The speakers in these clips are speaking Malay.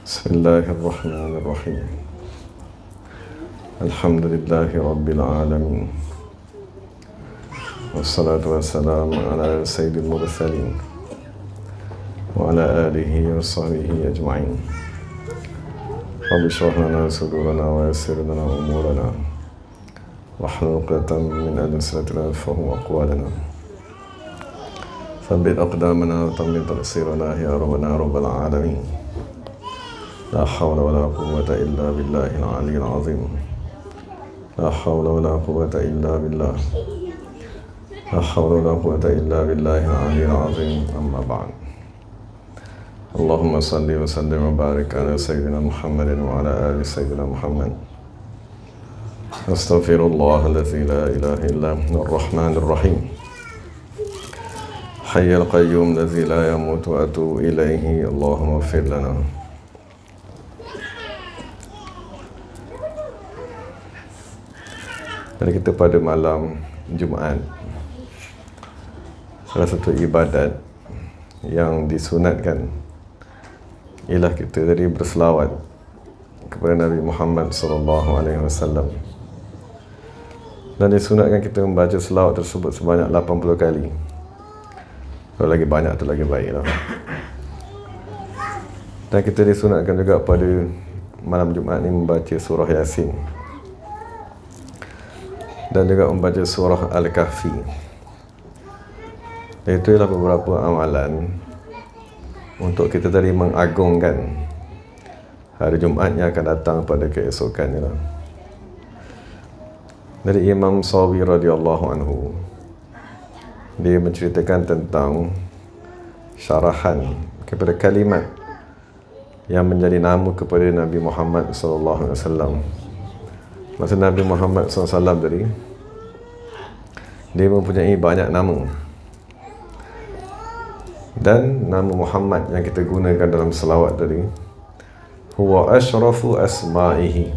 بسم الله الرحمن الرحيم. الحمد لله رب العالمين، والصلاة والسلام على سيد المرسلين وعلى آله وصحبه أجمعين. رب اشرح لنا صدورنا ويسر لنا أمورنا واحلل عقدة من ألسنتنا يفقهوا أقوالنا. ثبت أقدامنا وطمن تقصيرنا يا ربنا رب العالمين. لا حول ولا قوة إلا بالله العلي العظيم. لا حول ولا قوة إلا بالله. لا حول ولا قوة إلا بالله العلي العظيم. أما بعد. اللهم صل وسلم وبارك على سيدنا محمد وعلى آل سيدنا محمد. أستغفر الله الذي لا إله إلا هو الرحمن الرحيم حي القيوم الذي لا يموت وأتوب إليه. اللهم اغفر لنا. Dan kita pada malam Jumaat, salah satu ibadat yang disunatkan ialah kita tadi berselawat kepada Nabi Muhammad SAW. Dan disunatkan kita membaca selawat tersebut sebanyak 80 kali. Kalau lagi banyak tu lagi baiklah. Dan kita disunatkan juga pada malam Jumaat ini membaca surah Yasin dan juga membaca surah Al-Kahfi. Itu ialah beberapa amalan untuk kita tadi mengagungkan hari Jumaat yang akan datang pada keesokannya. Dari Imam Sawi radhiyallahu anhu, dia menceritakan tentang syarahan kepada kalimat yang menjadi nama kepada Nabi Muhammad SAW. Masa Nabi Muhammad SAW tadi, dia mempunyai banyak nama. Dan nama Muhammad yang kita gunakan dalam selawat tadi, huwa asyrafu asma'ihi,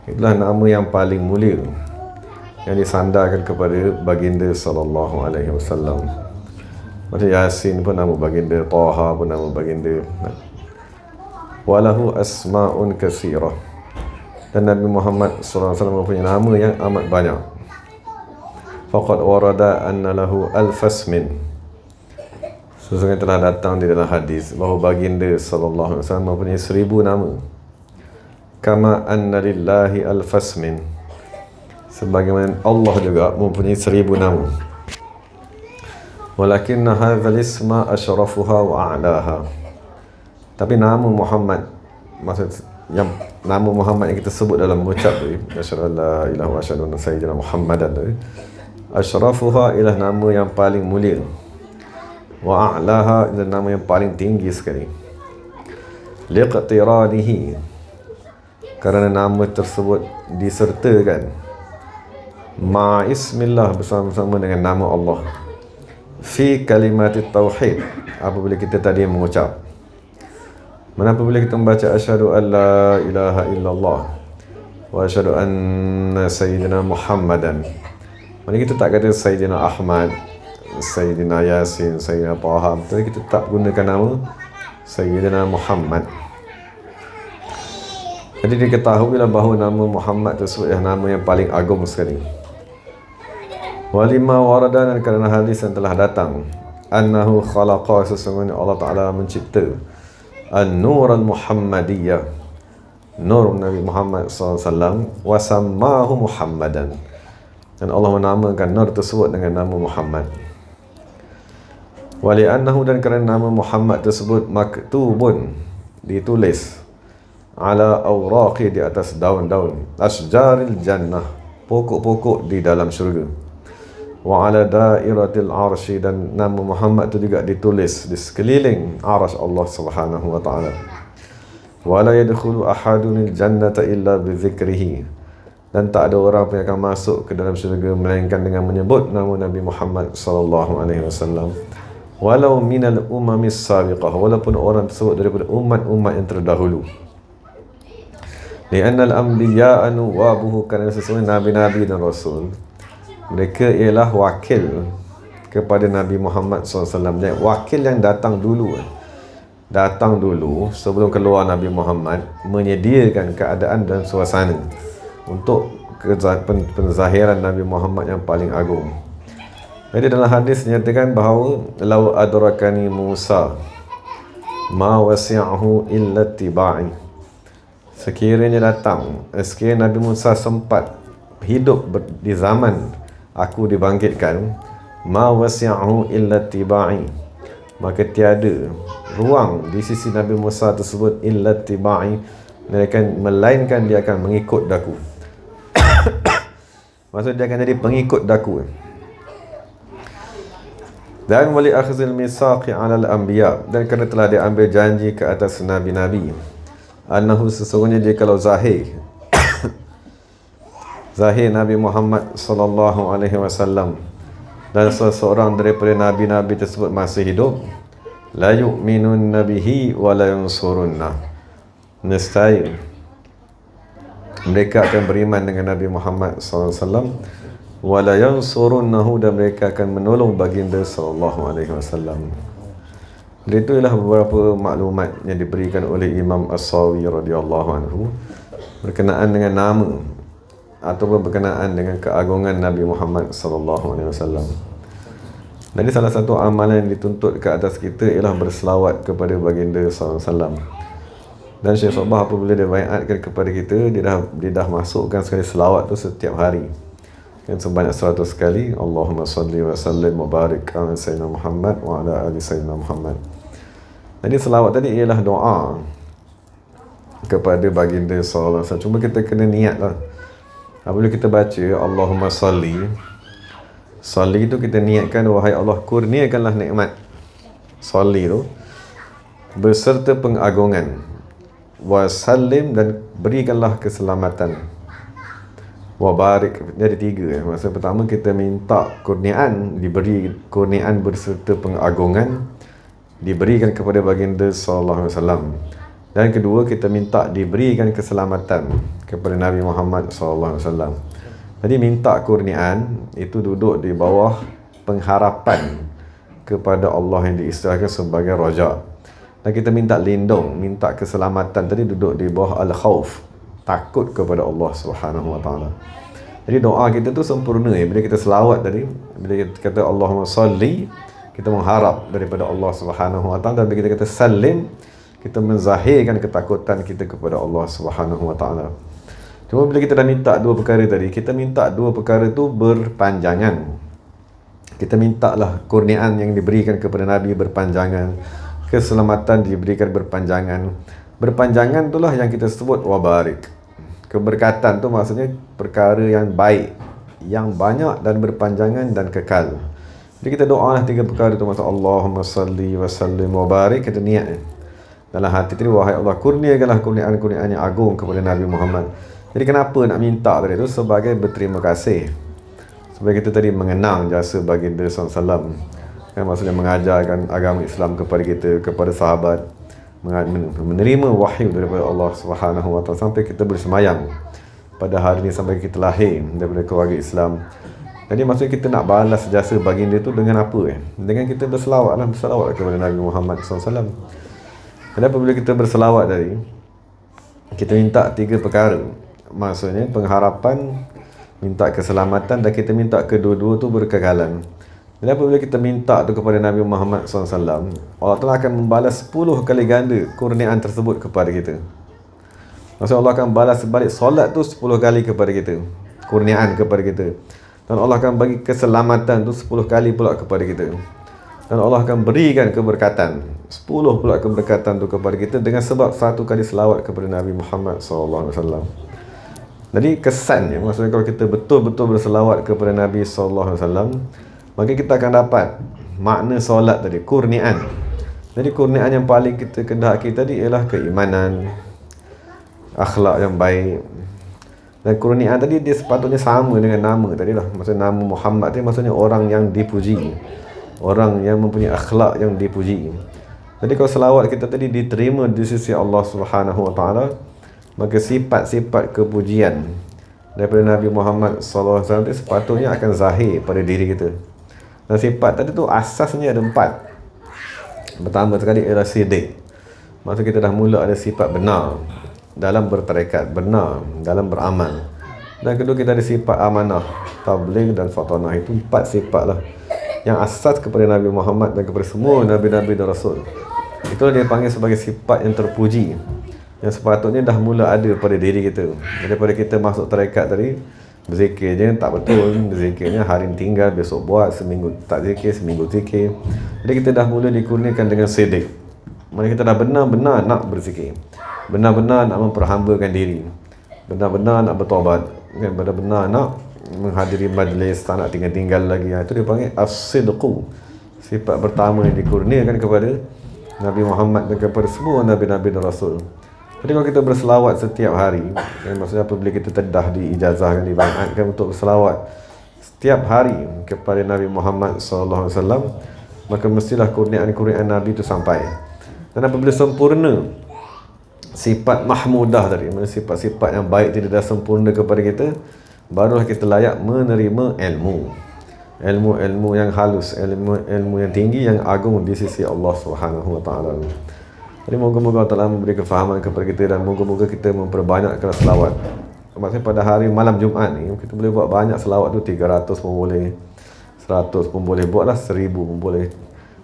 itulah nama yang paling mulia yang disandarkan kepada baginda sallallahu alaihi wasallam. Macam Yasin pun nama baginda, Taha pun nama baginda. Walahu asma'un katsirah, dan Nabi Muhammad SAW mempunyai nama yang amat banyak. Faqad warada anna lahu alfasmin, sesungguhnya telah datang di dalam hadis bahawa baginda SAW mempunyai 1000 nama. Kama anna lillahi alfasmin, sebagaimana Allah juga mempunyai 1000 nama. Walakinna hadzal isma asyrafuha wa a'laha, tapi nama Muhammad, maksud yang nama Muhammad yang kita sebut dalam mengucap tadi, asyhadu an la ilaha wa asyhadu anna sayyidina Muhammadan tadi, asyrafuha ialah nama yang paling mulia, wa a'laha ialah nama yang paling tinggi sekali. Liqtiranihi, kerana nama tersebut disertakan ma ismillah, bersama-sama dengan nama Allah, fi kalimatit tauhid, apabila kita tadi mengucap. Mengapa bila kita membaca asyhadu an la ilaha illallah wa asyhadu anna sayyidina Muhammadan, mana kita tak kata Sayyidina Ahmad, Sayyidina Yasin, Sayyidina Taha, tapi kita tak gunakan nama Sayyidina Muhammad. Jadi diketahuilah bahawa nama Muhammad tersebut adalah nama yang paling agung sekali. Walima warada, dan kerana hadis yang telah datang, annahu khalaqa, sesungguhnya Allah Ta'ala mencipta An-Nur Al-Muhammadiyah, Nur Nabi Muhammad SAW, wasammahu Muhammadan, dan Allah menamakan Nur tersebut dengan nama Muhammad. Wali'annahu, dan kerana nama Muhammad tersebut maktubun, ditulis, ala awraqi, di atas daun-daun, asjaril jannah, pokok-pokok di dalam syurga, wa ala dairatil arsy, dan nama Muhammad itu juga ditulis di sekeliling arsy Allah Subhanahu wa taala. Wa la yadkhulu ahadun jannata illa bi dzikrihi, dan tak ada orang pun yang akan masuk ke dalam syurga melainkan dengan menyebut nama Nabi Muhammad sallallahu alaihi wasallam. Walau minal umamis sabiqah, walaupun orang tersebut daripada umat-umat yang terdahulu. Li'anna al-anbiya'a nuwabuhu, kerana sesungguhnya nabi-nabi dan rasul, mereka ialah wakil kepada Nabi Muhammad SAW, wakil yang datang dulu. datang dulu sebelum keluar Nabi Muhammad, menyediakan keadaan dan suasana untuk penzahiran Nabi Muhammad yang paling agung. Jadi dalam hadis nyatakan bahawa lau adrakani Musa ma wasi'ahu illa tiba'i. Sekiranya Nabi Musa sempat hidup di zaman aku dibangkitkan, ma wasi'ahu illa tiba'i, maka tiada ruang di sisi Nabi Musa tersebut illa tiba'i, melainkan dia akan mengikut daku. Maksud dia akan jadi pengikut daku. Dan wali akhzil misaqi 'alal anbiya, dan kerana telah dia ambil janji ke atas nabi-nabi, annahu sesungguhnya dia kalau zahir Nabi Muhammad sallallahu alaihi wasallam dan seseorang daripada nabi-nabi tersebut masih hidup, la yu'minun nabihi wa la yansurunna, nescaya mereka akan beriman dengan Nabi Muhammad sallallahu alaihi wasallam, wa la yansurunnahu, dan mereka akan menolong baginda sallallahu alaihi wasallam. Itu ialah beberapa maklumat yang diberikan oleh Imam As-Sawi radhiyallahu anhu berkenaan dengan nama ataupun berkenaan dengan keagungan Nabi Muhammad sallallahu alaihi wasallam. Jadi salah satu amalan yang dituntut ke atas kita ialah berselawat kepada baginda sallallahu alaihi wasallam. Dan Syekh Sabah apabila dia baiatkan kepada kita, dia dah masukkan sekali selawat tu setiap hari. Yang sebanyak 100 kali. Allahumma salli wa sallim wa barik ala sayyidina Muhammad wa ala ali sayyidina Muhammad. Jadi selawat tadi ialah doa kepada baginda sallallahu alaihi wasallam. Cuma kita kena niatlah. Apabila kita baca Allahumma salli itu kita niatkan, wahai Allah, kurniakanlah nikmat salli tu beserta pengagungan, wa sallim, dan berikanlah keselamatan, wa barik. Jadi 3. Maksud pertama kita minta kurniaan, diberi kurniaan berserta pengagungan diberikan kepada baginda sallallahu alaihi wasallam. Dan kedua, kita minta diberikan keselamatan kepada Nabi Muhammad sallallahu alaihi wasallam. Jadi minta kurniaan itu duduk di bawah pengharapan kepada Allah yang diistilahkan sebagai raja. Dan kita minta lindung, minta keselamatan tadi duduk di bawah al-khauf, takut kepada Allah Subhanahu wa taala. Jadi doa kita tu sempurna bila kita selawat tadi, bila kita kata Allahumma salli, kita mengharap daripada Allah Subhanahu wa taala, dan bila kita kata salim, kita menzahirkan ketakutan kita kepada Allah Subhanahu wa taala. Cuma bila kita dah minta dua perkara tadi, kita minta dua perkara tu berpanjangan. Kita mintalah kurniaan yang diberikan kepada Nabi berpanjangan, keselamatan diberikan berpanjangan. Berpanjangan itulah yang kita sebut wabarik. Keberkatan tu maksudnya perkara yang baik, yang banyak dan berpanjangan dan kekal. Jadi kita doalah 3 perkara tu, maksud Allahumma salli wa sallim wa barik. Kita niat dalam hati tadi, wahai Allah, kurniakanlah kurniaan yang agung kepada Nabi Muhammad. Jadi kenapa nak minta tadi tu? Sebagai berterima kasih, supaya kita tadi mengenang jasa baginda SAW, kan, maksudnya mengajarkan agama Islam kepada kita, kepada sahabat, menerima wahyu daripada Allah Subhanahu wa taala sampai kita bersemayam pada hari ini, sampai kita lahir daripada keluarga Islam. Jadi maksudnya kita nak balas jasa baginda tu dengan apa? Dengan kita berselawat kepada Nabi Muhammad SAW. Kenapa bila kita berselawat tadi, kita minta 3 perkara. Maksudnya pengharapan, minta keselamatan, dan kita minta kedua-dua tu berkekalan. Dan apabila kita minta tu kepada Nabi Muhammad SAW, Allah Ta'ala akan membalas 10 kali ganda kurniaan tersebut kepada kita. Maksudnya Allah akan balas balik solat tu 10 kali kepada kita, kurniaan kepada kita. Dan Allah akan bagi keselamatan tu 10 kali pula kepada kita. Dan Allah akan berikan keberkatan 10 pula keberkatan tu kepada kita dengan sebab 1 kali selawat kepada Nabi Muhammad SAW. Jadi kesannya, maksudnya kalau kita betul-betul berselawat kepada Nabi SAW, maka kita akan dapat makna solat tadi, kurniaan. Jadi kurniaan yang paling kita kehendaki tadi ialah keimanan, akhlak yang baik. Dan kurniaan tadi dia sepatutnya sama dengan nama tadi lah. Maksudnya nama Muhammad tadi maksudnya orang yang dipuji, orang yang mempunyai akhlak yang dipuji. Jadi kalau selawat kita tadi diterima di sisi Allah Subhanahu wa taala, maka sifat-sifat kepujian daripada Nabi Muhammad SAW itu sepatutnya akan zahir pada diri kita. Dan sifat tadi tu asasnya ada 4. Pertama sekali ialah siddiq. Maksud kita dah mula ada sifat benar dalam bertarekat, benar dalam beramal. Dan kedua, kita ada sifat amanah, tabligh dan fatanah. Itu 4 sifat lah yang asas kepada Nabi Muhammad dan kepada semua Nabi-Nabi dan Rasul. Itulah dia panggil sebagai sifat yang terpuji, yang sepatutnya dah mula ada pada diri kita. Daripada kita masuk tarekat tadi, berzikir je tak betul. Berzikirnya hari tinggal, besok buat, seminggu tak zikir, seminggu zikir. Jadi kita dah mula dikurniakan dengan sedik. Maksudnya kita dah benar-benar nak berzikir, benar-benar nak memperhambakan diri, benar-benar nak bertaubat, benar-benar nak menghadiri majlis, tak nak tinggal-tinggal lagi. Itu dia panggil as-sidqu. Sifat pertama yang dikurniakan kepada Nabi Muhammad dan kepada semua Nabi-Nabi dan Rasul. Jadi kalau kita berselawat setiap hari, maksudnya apabila kita tedah diijazahkan, dibaiatkan untuk berselawat setiap hari kepada Nabi Muhammad SAW, maka mestilah kurniaan-kurniaan Nabi itu sampai. Dan apabila sempurna sifat mahmudah tadi, sifat-sifat yang baik tidak dah sempurna kepada kita, barulah kita layak menerima ilmu yang halus, ilmu yang tinggi, yang agung di sisi Allah Subhanahu wa taala. Jadi moga-moga Allah Taala memberi kefahaman kepada kita, dan moga-moga kita memperbanyakkan selawat. Maksudnya pada hari malam Jumaat ni kita boleh buat banyak selawat tu, 300 pun boleh, 100 pun boleh, buatlah 1000 pun boleh.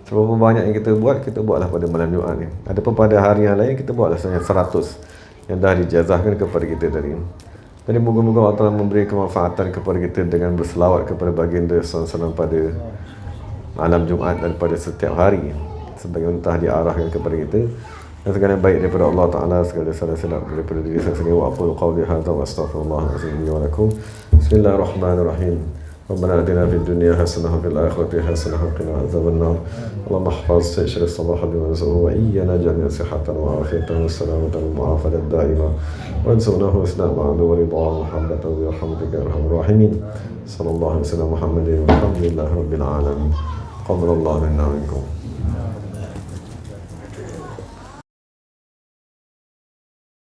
Seberapa banyak yang kita buatlah pada malam Jumaat ni. Adapun pada hari yang lain kita buatlah 100 yang dah dijazahkan kepada kita tadi. Jadi moga-moga Allah Taala memberi kemanfaatan kepada kita dengan berselawat kepada baginda SAW pada malam Jumaat dan pada setiap hari, sebagaimana telah diarahkan kepada kita. Dan segala yang baik daripada Allah Ta'ala, segala salah silap daripada diri saya sendiri. Wa aqulu qawli hadza wa astaghfirullahalazim li wa lakum. Bismillahirrahmanirrahim. ربنا آتنا في الدنيا حسنة وفي الآخرة حسنة وقنا عذاب النار. اللهم احفظ شيخ الصباح والمساء وإيانا جميعا صحة وعافية والسلامة والمعافاة الدائمة، وانصرنا حسن المعاد ورضا ومحبة برحمتك يا أرحم الراحمين. صلى الله عليه وسلم محمد والحمد لله رب العالمين. قبل الله منا منكم.